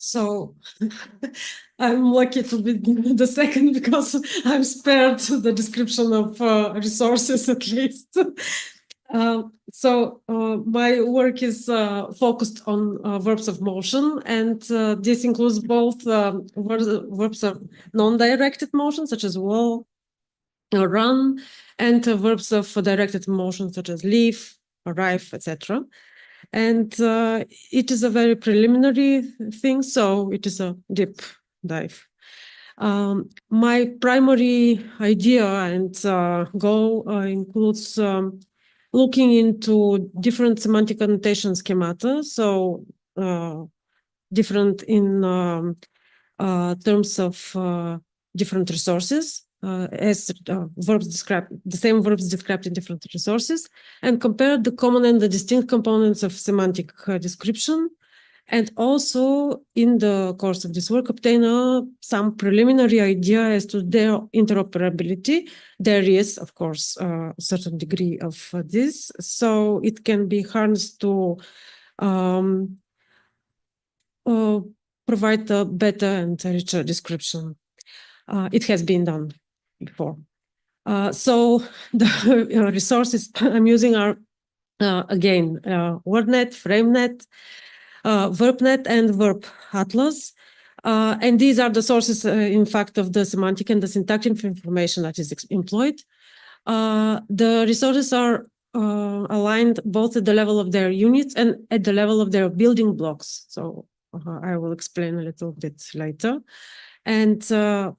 So I'm lucky to be the second because I'm spared the description of resources at least. My work is focused on verbs of motion, and this includes both verbs of non-directed motion, such as walk or run, and verbs of directed motion, such as leave, arrive, etc. And it is a very preliminary thing, so it is a deep dive. My primary idea and goal includes looking into different semantic annotation schemata, so different in terms of different resources, as verbs described, the same verbs described in different resources, and compare the common and the distinct components of semantic description. And also, in the course of this work, obtain some preliminary idea as to their interoperability. There is, of course, a certain degree of this, so it can be harnessed to provide a better and richer description. It has been done before. So the resources I'm using are, again, WordNet, FrameNet, VerbNet, and Verb Atlas. And these are the sources, in fact, of the semantic and the syntactic information that is employed. The resources are aligned both at the level of their units and at the level of their building blocks. So I will explain a little bit later. And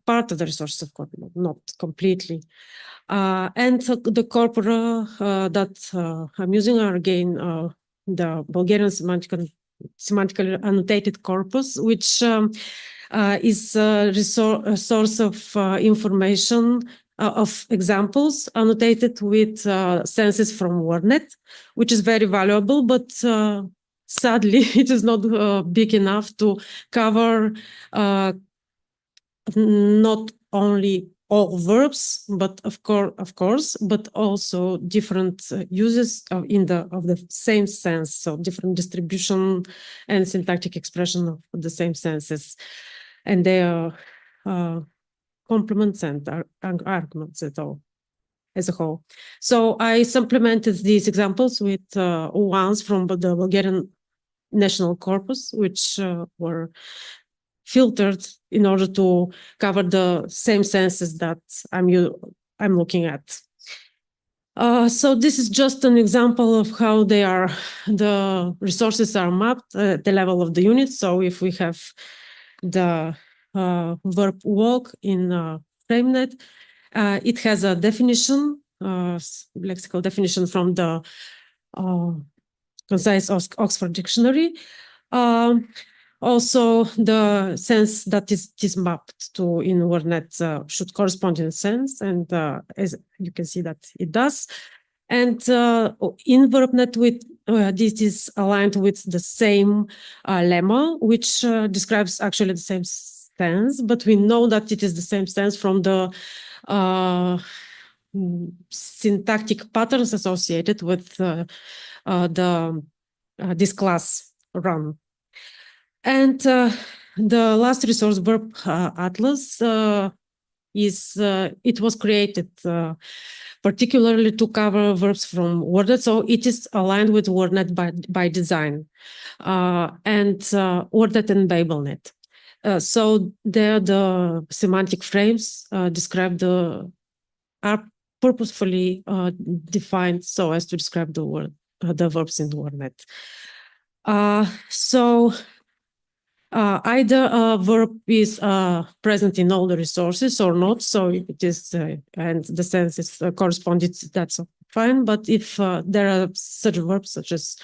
part of the resources, of course, not completely. And the corpora that I'm using are, again, the Bulgarian semantically annotated corpus, which is a source of information of examples annotated with senses from WordNet, which is very valuable, but sadly, it is not big enough to cover not only all verbs, but of course, but also different uses of the same sense, so different distribution and syntactic expression of the same senses, and their complements and arguments as a whole. So I supplemented these examples with ones from the Bulgarian National Corpus, which were filtered in order to cover the same senses that I'm looking at. So this is just an example of how the resources are mapped at the level of the units. So if we have the verb walk in FrameNet, it has a definition, lexical definition from the concise Oxford Dictionary. Also, the sense that is mapped to in WordNet should correspond in sense, and as you can see that it does. And in VerbNet, this is aligned with the same lemma, which describes actually the same sense, but we know that it is the same sense from the syntactic patterns associated with this class run. And the last resource, Verb Atlas, it was created particularly to cover verbs from WordNet, so it is aligned with WordNet by design, and WordNet and BabelNet. So there, the semantic frames are purposefully defined so as to describe the verbs in WordNet. Either a verb is present in all the resources or not, so if it is, and the sense is corresponded, that's fine. But if there are such verbs, such as,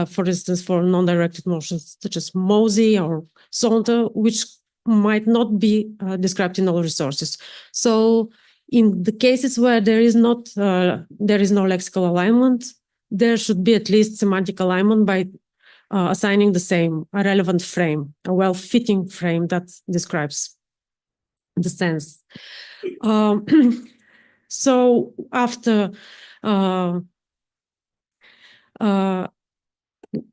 for instance, for non-directed motions, such as mosey or saunter, which might not be described in all resources. So in the cases where there is no lexical alignment, there should be at least semantic alignment by assigning a relevant frame, a well-fitting frame that describes the sense. So after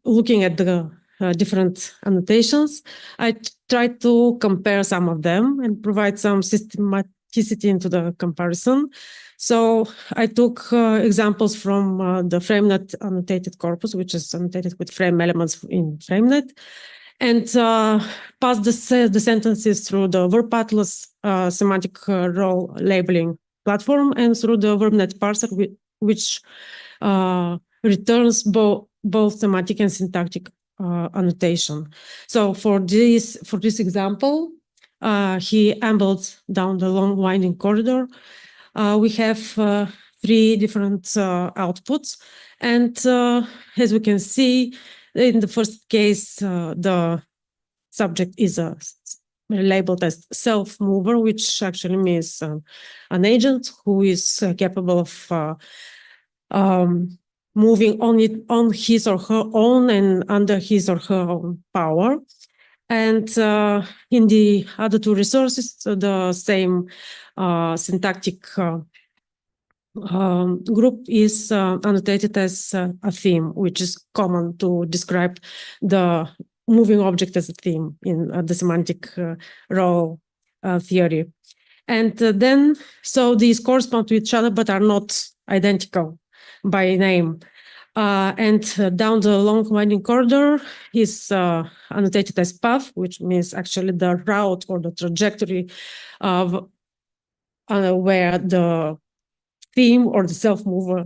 looking at the different annotations. I tried to compare some of them and provide some systematicity into the comparison. So I took examples from the FrameNet annotated corpus, which is annotated with frame elements in FrameNet, and passed the sentences through the Verb Atlas semantic role labeling platform and through the VerbNet parser, which returns both semantic and syntactic annotation. So for this example, he ambled down the long winding corridor. We have 3 different outputs, and as we can see, in the first case, the subject is labeled as self-mover, which actually means an agent who is capable of moving on his or her own and under his or her own power. And in the other 2 resources, the same syntactic group is annotated as a theme, which is common to describe the moving object as a theme in the semantic role theory. And then, so these correspond to each other, but are not identical by name. And down the long winding corridor is annotated as path, which means actually the route or the trajectory of where the theme or the self-mover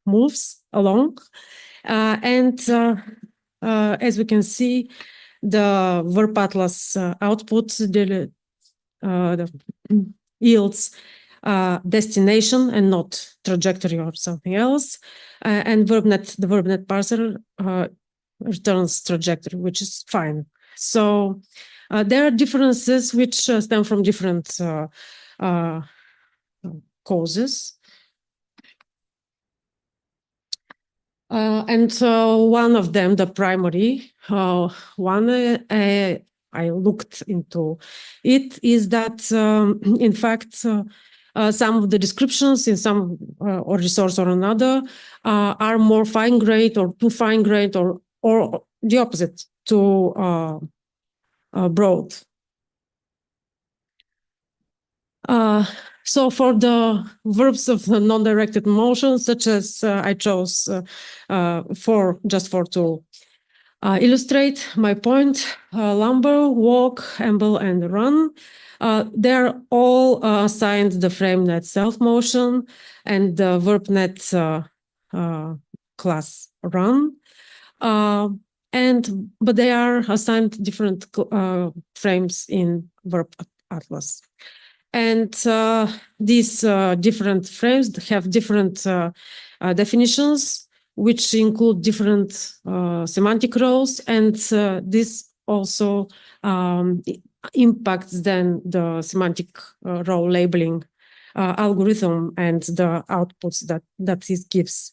moves along. And as we can see, the Verb Atlas output yields destination and not trajectory or something else. And the VerbNet parser returns trajectory, which is fine. So there are differences which stem from different causes. And one of them, the primary one, I looked into it, is that in fact some of the descriptions in some or resource or another are more fine-grained or too fine-grained or the opposite, too broad. So for the verbs of non-directed motion, such as I chose just for to illustrate my point, lumber, walk, amble, and run, they're all assigned the FrameNet self-motion and the VerbNet class run. But they are assigned different frames in Verb Atlas. And these different frames have different definitions, which include different semantic roles, and this also impacts then the semantic role labeling algorithm and the outputs that it gives.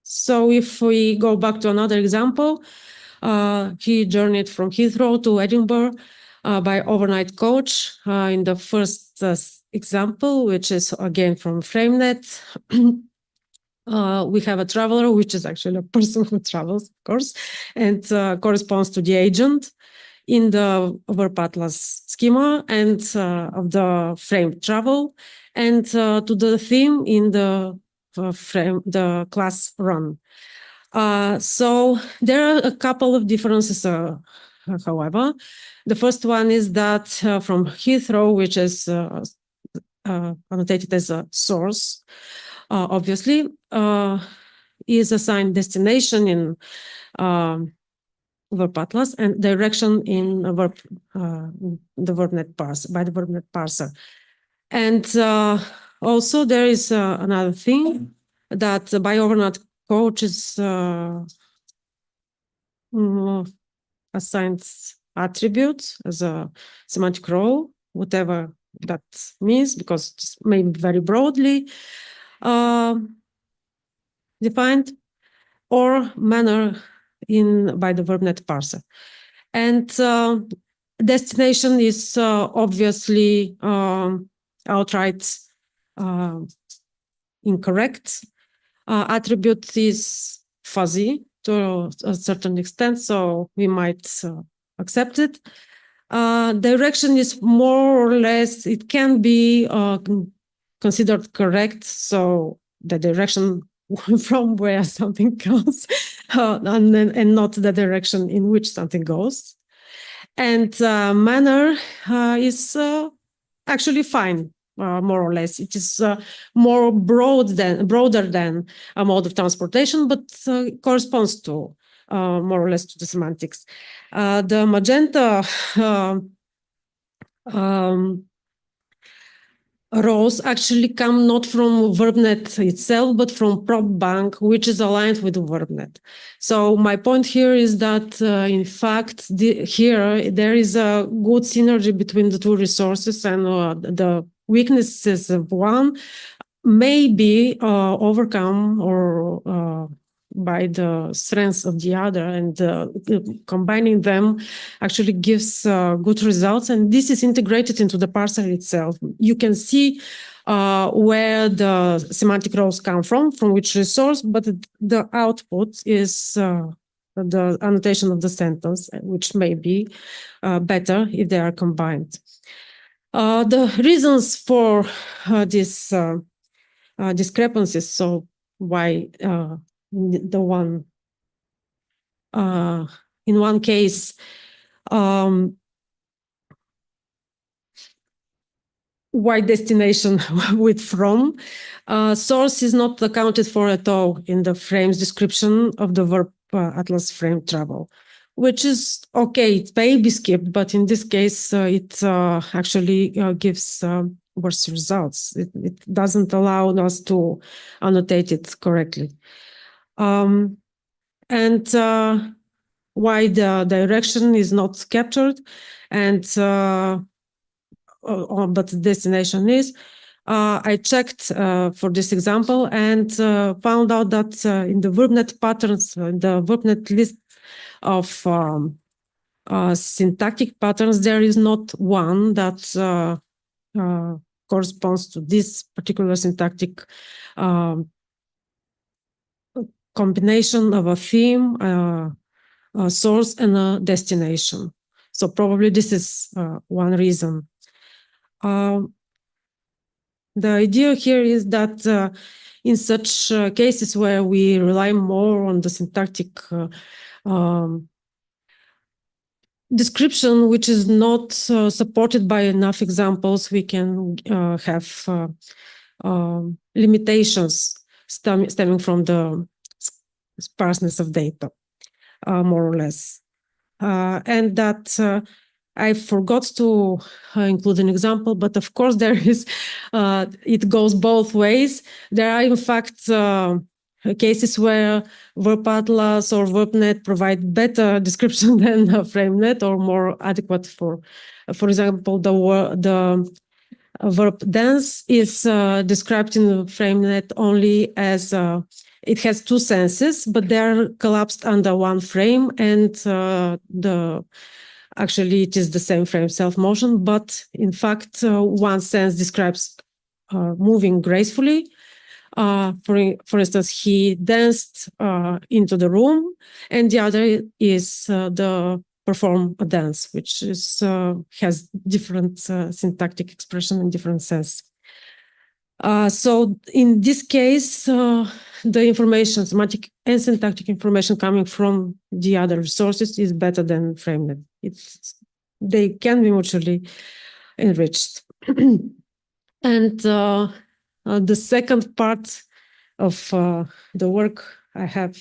So if we go back to another example, he journeyed from Heathrow to Edinburgh by overnight coach. In the first example, which is again from FrameNet, we have a traveler, which is actually a person who travels, of course, and corresponds to the agent in the Verb Atlas schema and of the frame travel, and to the theme in the class run. So there are a couple of differences, however. The first one is that from Heathrow, which is annotated as a source, obviously, is assigned destination in Verb Atlas and direction in the VerbNet parser, by the VerbNet parser. And also there is another thing that by overnight coach is assigned attribute as a semantic role, whatever that means, because it's maybe very broadly defined, or manner by the VerbNet parser. And destination is obviously outright incorrect. Attribute is fuzzy to a certain extent, so we might accept it. Direction is more or less, it can be considered correct, so the direction from where something comes, and not the direction in which something goes. And manner is actually fine, more or less. It is more broader than a mode of transportation, but corresponds to more or less to the semantics. The magenta rows actually come not from VerbNet itself, but from prop bank, which is aligned with VerbNet. So my point here is that, in fact, here there is a good synergy between the two resources, and the weaknesses of one may be overcome or by the strengths of the other, and combining them actually gives good results. And this is integrated into the parser itself. You can see where the semantic rows come from which resource, but the output is the annotation of the sentence, which may be better if they are combined. The reasons for this discrepancies, so why the one in one case why destination with from source is not accounted for at all in the frame's description of the verb atlas frame travel, which is okay. It may be skipped, but in this case it actually gives worse results. It doesn't allow us to annotate it correctly. And why the direction is not captured, and but the destination is. I checked for this example and found out that in the VerbNet patterns, the VerbNet list of syntactic patterns, there is not one that corresponds to this particular syntactic combination of a theme, a source, and a destination. So probably this is one reason. The idea here is that in such cases where we rely more on the syntactic description, which is not supported by enough examples, we can have limitations stemming from the sparseness of data, more or less. And that I forgot to include an example, but of course there is, it goes both ways. There are in fact cases where Verb Atlas or VerbNet provide better description than FrameNet, or more adequate for example, the verb dance is described in FrameNet only as it has two senses, but they're collapsed under one frame, and actually it is the same frame self-motion, but in fact one sense describes moving gracefully. For instance, he danced into the room, and the other is the perform a dance, which is has different syntactic expression and different sense. So in this case, the information, semantic and syntactic information coming from the other resources is better than FrameNet. They can be mutually enriched. And the second part of the work I have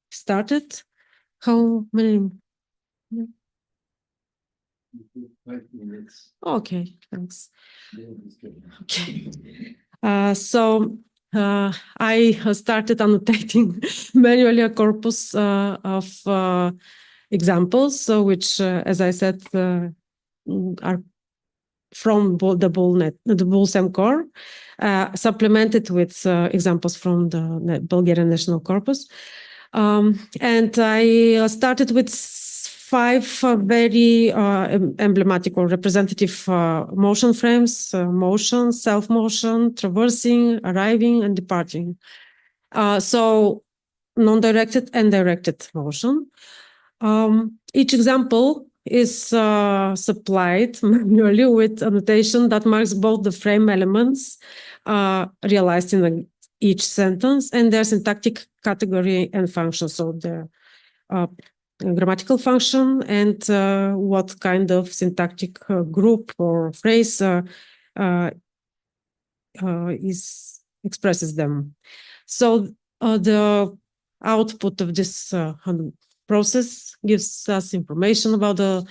started. How many? 5 minutes. Okay, thanks. Okay. So I started annotating manually a corpus of examples, which, as I said, are from the BullSem core, supplemented with examples from the Bulgarian National Corpus. And I started with 5 very emblematic or representative motion frames: motion, self-motion, traversing, arriving, and departing. So non-directed and directed motion. Each example is supplied manually with annotation that marks both the frame elements realized in each sentence and their syntactic category and function. So the grammatical function and what kind of syntactic group or phrase expresses them. So the output of this process gives us information about the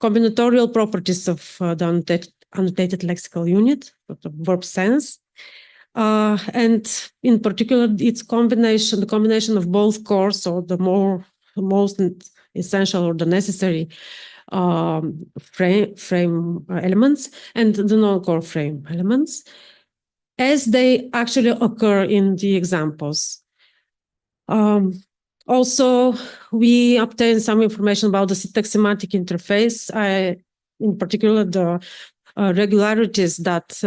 combinatorial properties of the annotated lexical unit, the verb sense. And in particular, its combination, the combination of both core, so the most essential or the necessary frame elements and the non-core frame elements, as they actually occur in the examples. Also, we obtain some information about the syntax-semantic interface, in particular the regularities that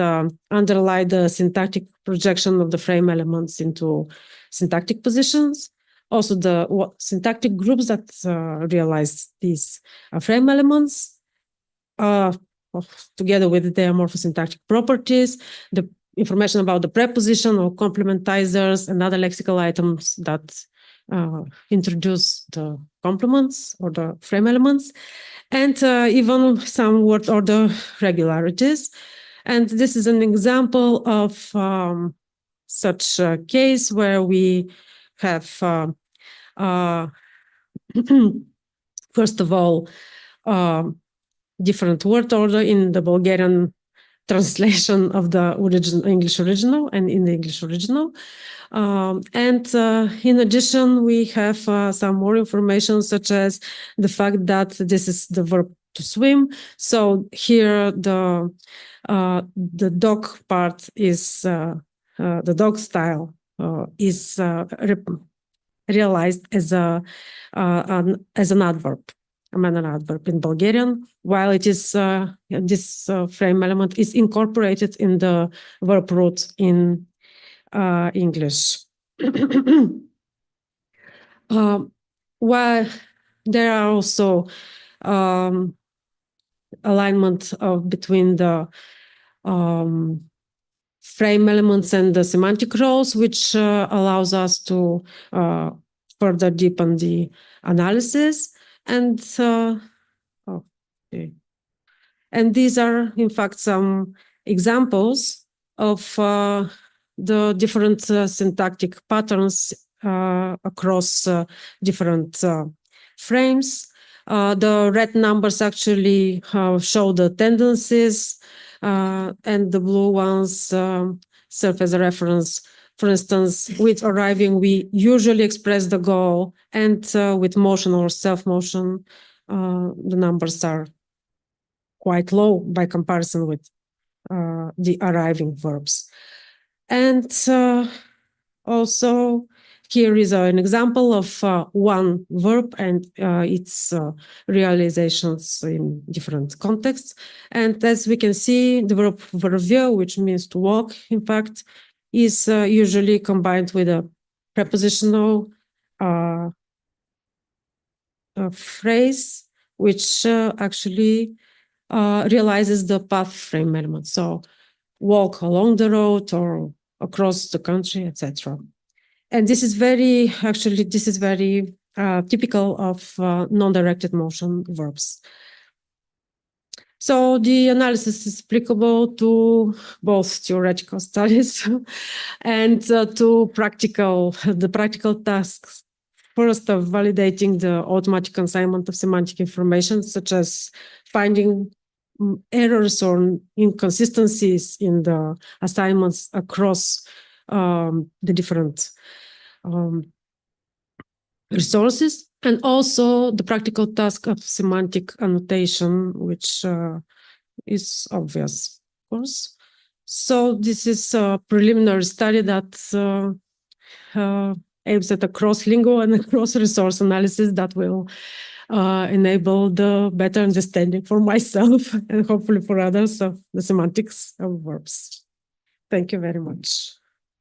underlie the syntactic projection of the frame elements into syntactic positions. Also, the syntactic groups that realize these frame elements, together with their morphosyntactic properties, the information about the preposition or complementizers and other lexical items that introduce the complements or the frame elements, and even some word order regularities. And this is an example of such a case where we have, first of all, different word order in the Bulgarian translation of the English original and in the English original. And in addition, we have some more information, such as the fact that this is the verb to swim. So here the dog part is the dog style is realized as an adverb. An adverb in Bulgarian, while it is this frame element is incorporated in the verb root in English. While there are also alignment between the frame elements and the semantic roles, which allows us to further deepen the analysis. And and these are, in fact, some examples of the different syntactic patterns across different frames. The red numbers actually show the tendencies, and the blue ones serve as a reference. For instance, with arriving, we usually express the goal, and with motion or self-motion, the numbers are quite low by comparison with the arriving verbs. And also, here is an example of one verb and its realizations in different contexts. And as we can see, the verb vervio, which means to walk, in fact, is usually combined with a prepositional phrase, which actually realizes the path frame element. So walk along the road or across the country, etc. And this is very typical of non-directed motion verbs. So the analysis is applicable to both theoretical studies and to the practical tasks. First, of validating the automatic consignment of semantic information, such as finding errors or inconsistencies in the assignments across the different resources, and also the practical task of semantic annotation, which is obvious, of course. So this is a preliminary study that aims at a cross-lingual and a cross-resource analysis that will enable the better understanding for myself and hopefully for others of the semantics of verbs. Thank you very much.